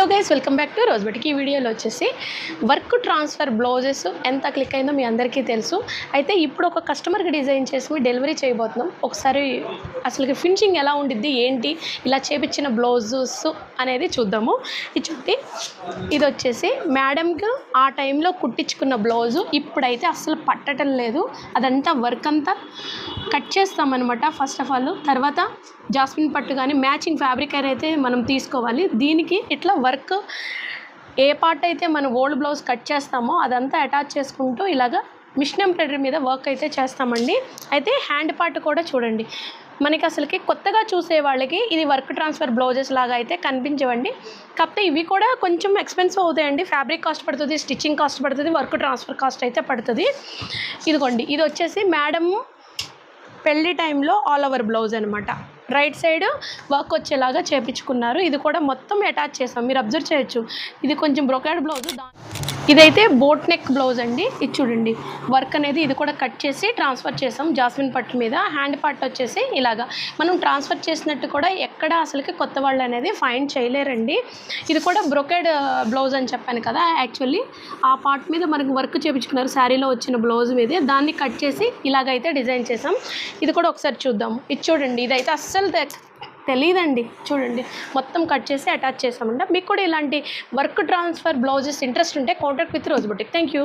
Hello guys, welcome back to rose batik. ఈ వీడియోలో వచ్చేసి వర్క్ ట్రాన్స్ఫర్ బ్లౌజెస్ ఎంత క్లిక్ అయిందో మీ అందరికీ తెలుసు. అయితే ఇప్పుడు ఒక కస్టమర్కి డిజైన్ చేసి డెలివరీ చేయబోతున్నాం. ఒకసారి అసలు ఫినిషింగ్ ఎలా ఉండిద్ది, ఏంటి ఇలా చేపించిన బ్లౌజెస్ అనేది చూద్దాము. ఇది వచ్చేసి మేడంకి ఆ టైంలో కుట్టించుకున్న బ్లౌజు. ఇప్పుడైతే అసలు పట్టడం లేదు, అదంతా వర్క్ అంతా కట్ చేస్తామన్నమాట ఫస్ట్ ఆఫ్ ఆల్. తర్వాత జాస్మిన్ పట్టు కానీ మ్యాచింగ్ ఫ్యాబ్రిక్ అయితే మనం తీసుకోవాలి. దీనికి ఇట్లా వర్క్ ఏ పార్ట్ అయితే మనం ఓల్డ్ బ్లౌజ్ కట్ చేస్తామో అదంతా అటాచ్ చేసుకుంటూ ఇలాగా మిషన్ ఎంబ్రాయిడరీ మీద వర్క్ అయితే చేస్తామండి. అయితే హ్యాండ్ పార్ట్ కూడా చూడండి, మనకి అసలుకి కొత్తగా చూసే వాళ్ళకి ఇది వర్క్ ట్రాన్స్ఫర్ బ్లౌజెస్ లాగా అయితే కనిపించవండి. కాకపోతే ఇవి కూడా కొంచెం ఎక్స్పెన్సివ్ అవుతాయండి. ఫ్యాబ్రిక్ కాస్ట్ పడుతుంది, స్టిచ్చింగ్ కాస్ట్ పడుతుంది, వర్క్ ట్రాన్స్ఫర్ కాస్ట్ అయితే పడుతుంది. ఇదిగోండి, ఇది వచ్చేసి మేడం పెళ్లి టైంలో ఆల్ ఓవర్ బ్లౌజ్ అనమాట. రైట్ సైడ్ వర్క్ వచ్చేలాగా చేపించుకున్నారు. ఇది కూడా మొత్తం అటాచ్ చేసాం, మీరు అబ్జర్వ్ చేయొచ్చు. ఇది కొంచెం బ్రొకాడ్ బ్లౌజ్, ఇదైతే బోట్ నెక్ బ్లౌజ్ అండి. ఇది చూడండి, వర్క్ అనేది ఇది కూడా కట్ చేసి ట్రాన్స్ఫర్ చేసాం జాస్మిన్ పట్టు మీద. హ్యాండ్ పార్ట్ వచ్చేసి ఇలాగా మనం ట్రాన్స్ఫర్ చేసినట్టు కూడా ఎక్కడ అసలుకి కొత్త వాళ్ళు అనేది ఫైండ్ చేయలేరండి. ఇది కూడా బ్రొకాడ్ బ్లౌజ్ అని చెప్పాను కదా, యాక్చువల్లీ ఆ పార్ట్ మీద మనకి వర్క్ చేయించుకున్నారు శారీలో వచ్చిన బ్లౌజ్ మీదే. దాన్ని కట్ చేసి ఇలాగైతే డిజైన్ చేసాం. ఇది కూడా ఒకసారి చూద్దాం. ఇది చూడండి, ఇదైతే అస్సలు తెలియదండి. చూడండి, మొత్తం కట్ చేసి అటాచ్ చేసామంట. మీకు కూడా ఇలాంటి వర్క్ ట్రాన్స్ఫర్ బ్లౌజెస్ ఇంట్రెస్ట్ ఉంటే contact with rose boutique. Thank you.